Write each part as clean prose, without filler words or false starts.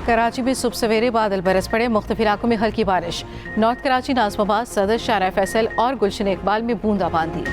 कराची में सुबह सवेरे बादल बरस पड़े, मुख्तलिफ इलाकों में हल्की बारिश। नॉर्थ कराची, नाज़माबाद, सदर, शारा फैसल और गुलशन इकबाल में बूंदाबांदी।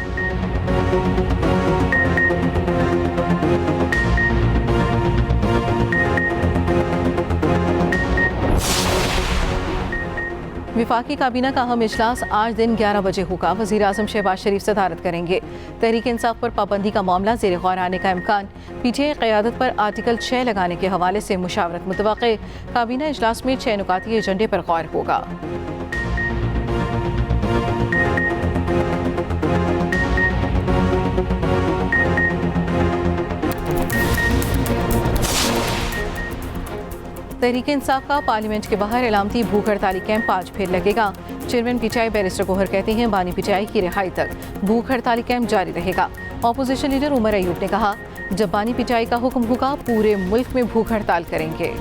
विफाकी काबीना का अहम इजलास आज दिन 11 बजे होगा। वज़ीर आज़म शहबाज शरीफ सदारत करेंगे। तहरीक इंसाफ पर पाबंदी का मामला ज़ेर गौर आने का इम्कान। पीटीआई क़यादत पर आर्टिकल 6 लगाने के हवाले से मुशावरत मुतवक्के। काबीना इजलास में 6 नुकाती एजेंडे पर गौर होगा। तहरीक इंसाफ का पार्लियामेंट के बाहर इलामती भूख हड़ताली कैंप आज फिर लगेगा। चेयरमैन पीटीआई बैरिस्टर गोहर कहते हैं बानी पीटीआई की रिहाई तक भूख हड़ताली कैंप जारी रहेगा। ऑपोजिशन लीडर उमर अयूब ने कहा, जब बानी पीटीआई का हुक्म होगा पूरे मुल्क में भूख हड़ताल करेंगे।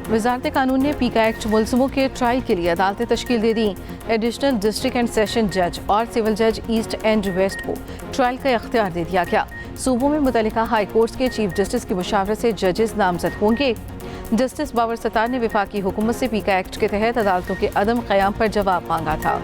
वज़ारत कानून ने पीका एक्ट मुलज़मों के ट्रायल के लिए अदालतें तश्कील दे दी। एडिशनल डिस्ट्रिक्ट एंड सेशन जज और सिविल जज ईस्ट एंड वेस्ट को ट्रायल का इख्तियार दे दिया गया। सूबों में मुतल्लिका हाई कोर्ट्स के चीफ जस्टिस की मुशावरत से जजेस नामजद होंगे। जस्टिस बाबर सत्तार ने वफाकी हुकूमत से पीका एक्ट के तहत अदालतों के अदम क़याम पर जवाब मांगा था।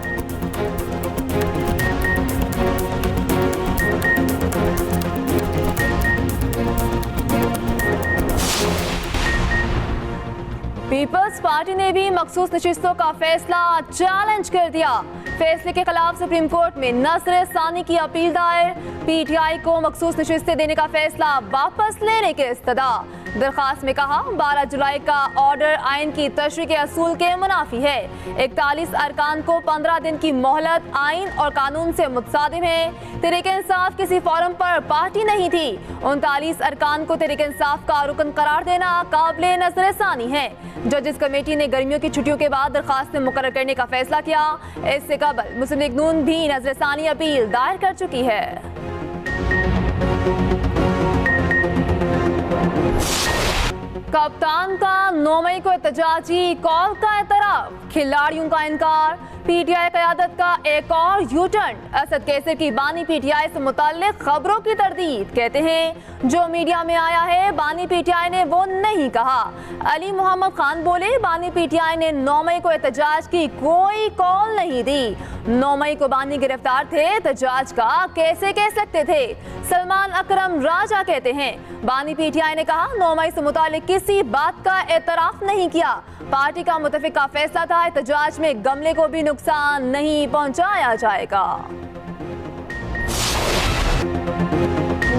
पीपल्स पार्टी ने भी मखसूस नशिस्तों का फैसला चैलेंज कर दिया। फैसले के खिलाफ सुप्रीम कोर्ट में नजर सानी की अपील दायर। पीटीआई को मखसूस नशिस्तें देने का फैसला वापस लेने के इस्तदा। दरखास्त में कहा 12 जुलाई का ऑर्डर आइन की तशरीह के असूल के मुनाफी है। 41 अरकान को 15 दिन की मोहलत आइन और कानून से मुतसादिम है। तहरीक इंसाफ किसी फोरम पर पार्टी नहीं थी। 39 अरकान को तहरीक इंसाफ का रुकन करार देना काबिले नजरसानी है। जजेस कमेटी ने गर्मियों की छुट्टियों के बाद दरखास्त मुकर्रर करने का फैसला किया। इससे कबल मुस्लिम लीग नून भी नजरसानी अपील दायर कर चुकी है। कप्तान का 9 मई को एहतजाजी कॉल का एतराफ, खिलाड़ियों का इनकार। पीटीआई क़यादत का एक और यू टर्न। असद कैसर की बानी पीटीआई से मुताल्लिक खबरों की तरदीद। कहते हैं जो मीडिया में आया है बानी पीटीआई ने वो नहीं कहा। अली मोहम्मद खान बोले बानी पीटीआई ने 9 मई को एहतजाज की कोई कॉल नहीं दी। 9 मई को बानी गिरफ्तार थे, एहतजाज का कैसे कह सकते थे। सलमान अकरम राजा कहते हैं बानी पीटीआई ने कहा 9 मई से मुताल्लिक किसी बात का एतराफ नहीं किया। पार्टी का मुतफिक का फैसला था एहतजाज में गमले को भी नुकसान नहीं पहुंचाया जाएगा।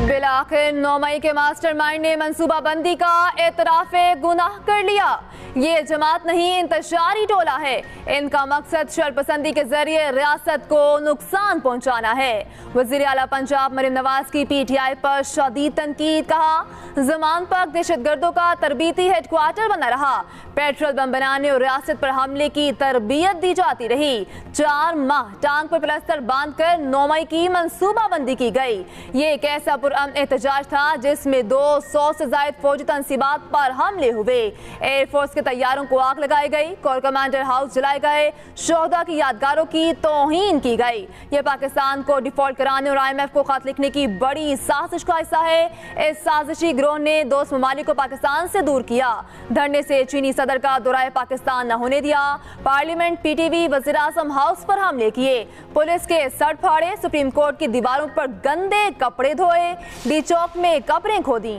बिलाखिर 9 मई के मास्टरमाइंड ने मंसूबाबंदी का एतराफ़ गुनाह कर लिया। ये जमात नहीं इंतशारी टोला है। इनका मकसद शरपसंदी के जरिए रियासत को नुकसान पहुंचाना है। वज़ीर आला पंजाब मरीम नवाज की पीटीआई पर शदीद तनकीद। कहा ज़मान पाक दहशतगर्दों का तरबीती हेडक्वार्टर बना रहा। पेट्रोल बम बनाने और रियासत पर हमले की तरबियत दी जाती रही। 4 माह टांग पर प्लास्टर बांधकर 9 मई की मंसूबाबंदी की गई। ये एक ऐसा पुरअमन एहतजाज था जिसमें 200 से ज्यादा फौजी तंसीबात पर हमले हुए। एयरफोर्स के तैयारों को आग लगाई गई। कोर कमांडर हाउस जलाए गए। शोहदा की यादगारों की तौहीन की गई। ये पाकिस्तान को डिफॉल्ट कराने और IMF को खत लिखने की बड़ी साजिश का हिस्सा है। इस साजिशी गिरोह ने दोस्त ममालिक को पाकिस्तान से दूर किया। धरने से चीनी सदर का दौरा पाकिस्तान न होने दिया। पार्लियामेंट, PTV, वज़ीर आज़म हाउस पर हमले किए। पुलिस के सर फाड़े। सुप्रीम कोर्ट की दीवारों पर गंदे कपड़े धोए। डी चौक में कब्रें खोदी।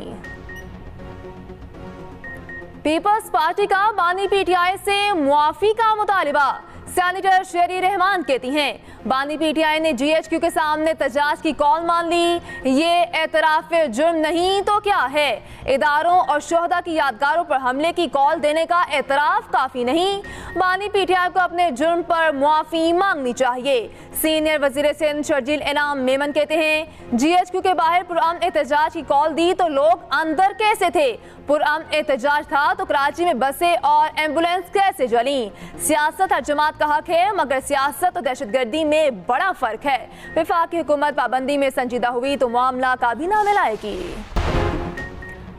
पीपल्स पार्टी का बानी पीटीआई से मुआफी का मुतालिबा। सेनेटर शेरी रहमान कहती हैं बानी पीटीआई ने GHQ के सामने एहतजाज की कॉल मान ली। ये एतराफ़ जुर्म नहीं तो क्या है। इदारों और शोहदा की यादगारों पर हमले की कॉल देने का एतराफ़ काफ़ी नहीं। बानी पीटीआई को अपने जुर्म पर मुआफ़ी मांगनी चाहिए। सीनियर वज़ीर सिंध शर्जील इनाम मेमन कहते हैं GHQ के बाहर पुरअमन एहतजाज की कॉल दी तो लोग अंदर कैसे थे। पुरअमन एहतजाज था तो कराची में बसें और एम्बुलेंस कैसे जली। सियासत हर जमात का हक है मगर सियासत और दहशतगर्दी में बड़ा फर्क है। वफाकी हुकूमत पाबंदी में संजीदा हुई तो मामला काबीना में लाएगी।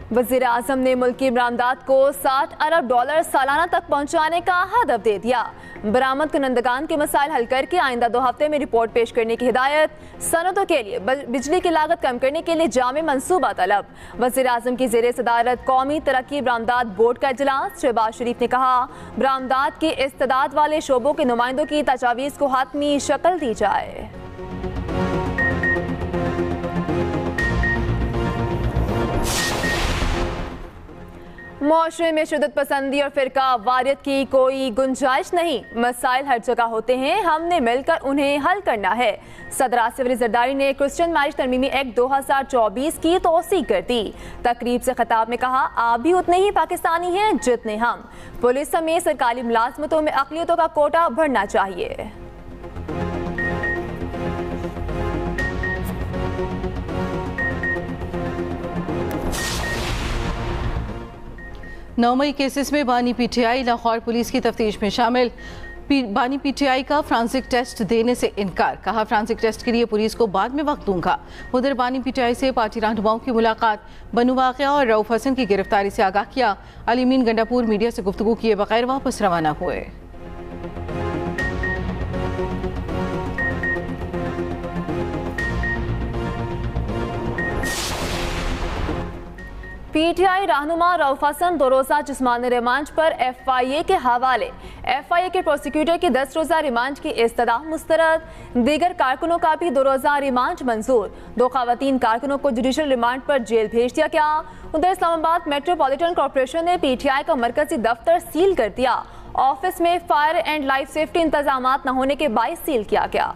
वज़ीर आज़म ने मुल्की बरामदात को $60 अरब सालाना तक पहुँचाने का हदफ दे दिया। बरामद कुनंदगान के मसाइल हल करके आइंदा 2 हफ्ते में रिपोर्ट पेश करने की हिदायत। सनतों के लिए बिजली की लागत कम करने के लिए जामे मंसूबा तलब। वज़ीर आज़म की ज़ेरे सदारत कौमी तरक्की बरामदात बोर्ड का इजलास। शहबाज शरीफ ने कहा, बरामदात की इस्तेदाद वाले शोबों के नुमाइंदों की तजावीज़ को हातमी शक्ल दी जाए। मुआशरे में शिद्दत पसंदी और फिरका वारियत की कोई गुंजाइश नहीं। मसाइल हर जगह होते हैं, हमने मिलकर उन्हें हल करना है। सदर आसिफ अली जरदारी ने क्रिश्चियन मैरिज तरमीमी एक्ट 2024 की तौसीक कर दी। तकरीब से खिताब में कहा, आप भी उतने ही पाकिस्तानी हैं जितने हम। पुलिस समेत सरकारी मुलाजमतों में अक़लियतों का कोटा बढ़ना चाहिए। 9 मई केसेस में बानी पीटीआई लाहौर पुलिस की तफ्तीश में शामिल। बानी पीटीआई का फ्रांसिक टेस्ट देने से इनकार। कहा, फ्रांसिक टेस्ट के लिए पुलिस को बाद में वक्त दूंगा। उधर बानी पीटीआई से पार्टी रहनुमाओं की मुलाकात, बनू वाक़िया और रऊफ हसन की गिरफ्तारी से आगाह किया। अलीमीन गंडापुर मीडिया से गुफ्तगू किए बगैर वापस रवाना हुए। पीटीआई रहनुमा रऊफ हसन 2 रोज़ा जिस्मानी रिमांड पर FIA के हवाले। FIA के प्रोसिक्यूटर की 10 रोज़ा रिमांड की इस्तदा मुस्तरद। दीगर कारकुनों का भी 2 रोज़ा रिमांड मंजूर। 2 खवातीन कारकुनों को जुडिशल रिमांड पर जेल भेज दिया गया। उधर इस्लामाबाद मेट्रोपॉलिटन कॉरपोरेशन ने PTI का मरकजी दफ्तर सील कर दिया। ऑफिस में फायर एंड लाइफ सेफ्टी इंतजाम न होने के बाइस सील किया गया।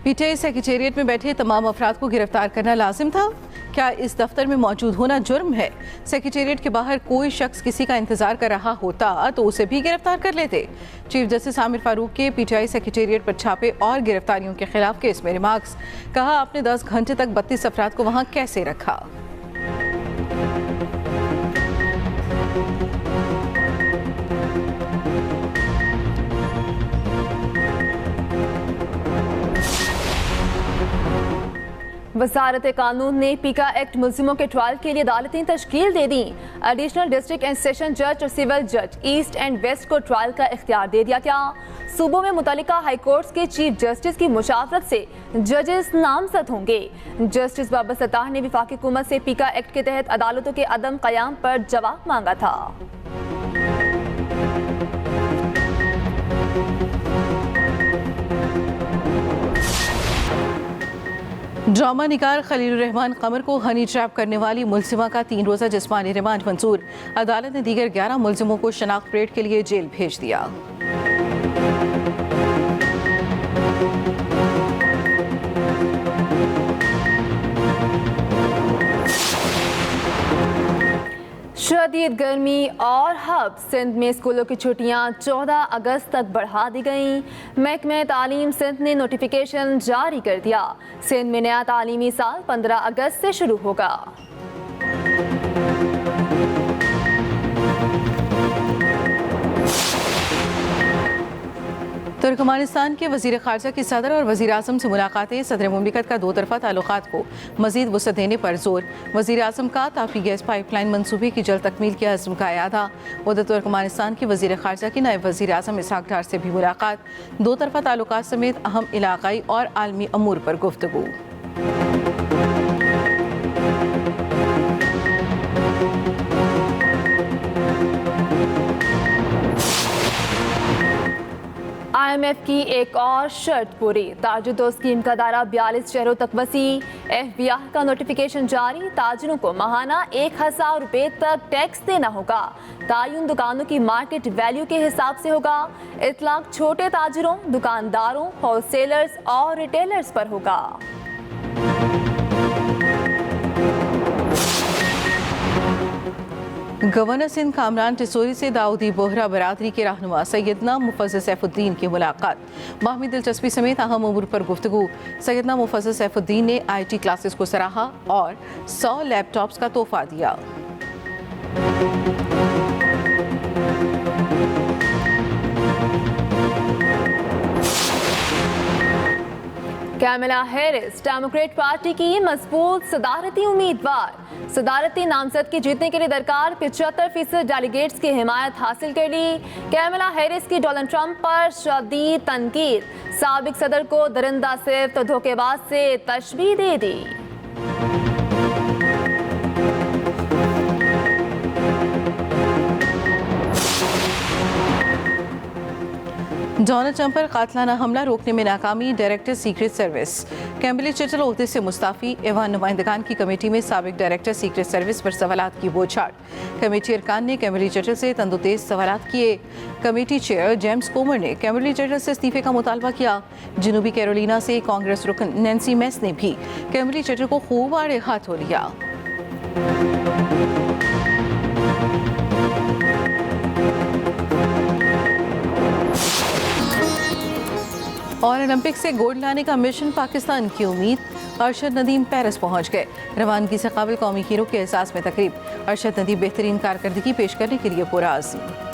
पीटीआई सेक्रेटेरिएट में बैठे तमाम अफराद को गिरफ्तार करना लाजिम था। क्या इस दफ्तर में मौजूद होना जुर्म है? सेक्रेटेरिएट के बाहर कोई शख्स किसी का इंतजार कर रहा होता तो उसे भी गिरफ्तार कर लेते। चीफ जस्टिस आमिर फारूक के पीटीआई सेक्रेटेरिएट पर छापे और गिरफ्तारियों के खिलाफ केस में रिमार्क्स। कहा, आपने 10 घंटे तक 32 अफराद को वहां कैसे रखा? वजारत कानून ने पीका एक्ट मुल्जिमों के ट्रायल के लिए अदालतें तश्कील दे दी। एडिशनल डिस्ट्रिक्ट एंड सेशन जज और सिविल जज ईस्ट एंड वेस्ट को ट्रायल का इख्तियार दे दिया गया। सूबों में मुतल्लिका हाई कोर्ट्स के चीफ जस्टिस की मुशावरत से जजेस नामजद होंगे। जस्टिस बाबर सत्तार ने वफाकी हुकूमत से पीका एक्ट के तहत अदालतों के अदम क़याम पर जवाब मांगा था। ड्रामा निगार खलील रहमान कमर को हनी ट्रैप करने वाली मुलजिमा का 3 रोज़ा जिस्मानी रिमांड मंजूर। अदालत ने दीगर 11 मुलजिमों को शनाख्त परेड के लिए जेल भेज दिया। शदीद गर्मी और हब सिंध में स्कूलों की छुट्टियां 14 अगस्त तक बढ़ा दी गईं। महकमे तालीम सिंध ने नोटिफिकेशन जारी कर दिया। सिंध में नया तालीमी साल 15 अगस्त से शुरू होगा। तुर्कमानिस्तान के वज़ीर ख़ारजा की सदर और वज़ीर आज़म से मुलाकातें। सदर मुमलिकत का 2 तरफ़ा ताल्लुक़ात को मज़ीद वुसअत देने पर जोर। वज़ीर आज़म का ताफ़ी गैस पाइपलाइन मंसूबे की जल्द तकमील के अज़्म का यादा। उधर तुर्कमानिस्तान की वज़ीर ख़ारजा की नायब वज़ीर आज़म इसहाक डार से भी मुलाकात। 2 तरफ़ा ताल्लुक़ात समेत अहम इलाक़ाई और आलमी अमूर पर गुफ्तगू। IMF की एक और शर्त पूरी। ताजुद्दो स्कीम का दायरा 42 शहरों तक वसी। FBI का नोटिफिकेशन जारी। ताजिरों को माहाना 1000 रुपये तक टैक्स देना होगा। तायुन दुकानों की मार्केट वैल्यू के हिसाब से होगा। इतलाक छोटे ताजिरों, दुकानदारों, होलसेलर्स और रिटेलर्स पर होगा। गवर्नर सिंध कामरान टिसोरी से दाऊदी बोहरा बरादरी के रहनुमा सैयदना मुफज्जल सैफुद्दीन की मुलाकात। बाहमी दिलचस्पी समेत अहम उमूर पर गुफ्तगू। सैयदना मुफज्जल सैफुद्दीन ने IT क्लासेस को सराहा और 100 लैपटॉप्स का तोहफा दिया। कैमला हैरिस डेमोक्रेट पार्टी की मजबूत सदारती उम्मीदवार। सदारती नामजद की जीतने के लिए दरकार 75% डेलीगेट्स की हिमायत हासिल कर ली। कैमला हैरिस की डोनाल्ड ट्रंप पर शदीद तनकीद। साबिक सदर को दरिंदा सिर्फ तो धोखेबाज से तशबीह दे दी। डोनाल्ड ट्रंप पर कातलाना हमला रोकने में नाकामी। डायरेक्टर सीक्रेट सर्विस कैम्बली चटल ओहदे से मुस्ताफ़ी। एवान नुमाइंदगान की कमेटी में साबिक डायरेक्टर सीक्रेट सर्विस पर सवालात की बौछार। कमेटी अरकान ने कैम्बली चटल से तंदोतेज सवालात किए। कमेटी चेयर जेम्स कोमर ने कैम्बली चटल से इस्तीफे का मुतालबा किया। जनूबी कैरोलिना से कांग्रेस रुकन नैन्सी मेस ने भी कैम्बली चटल को खूब आड़े हाथों लिया। और ओलंपिक से गोल्ड लाने का मिशन पाकिस्तान की उम्मीद। अरशद नदीम पेरिस पहुंच गए। रवानगी से काबिल कौमी हीरो के एहसास में तकरीब। अरशद नदीम बेहतरीन कारकर्दगी पेश करने के लिए पुरआज़्म।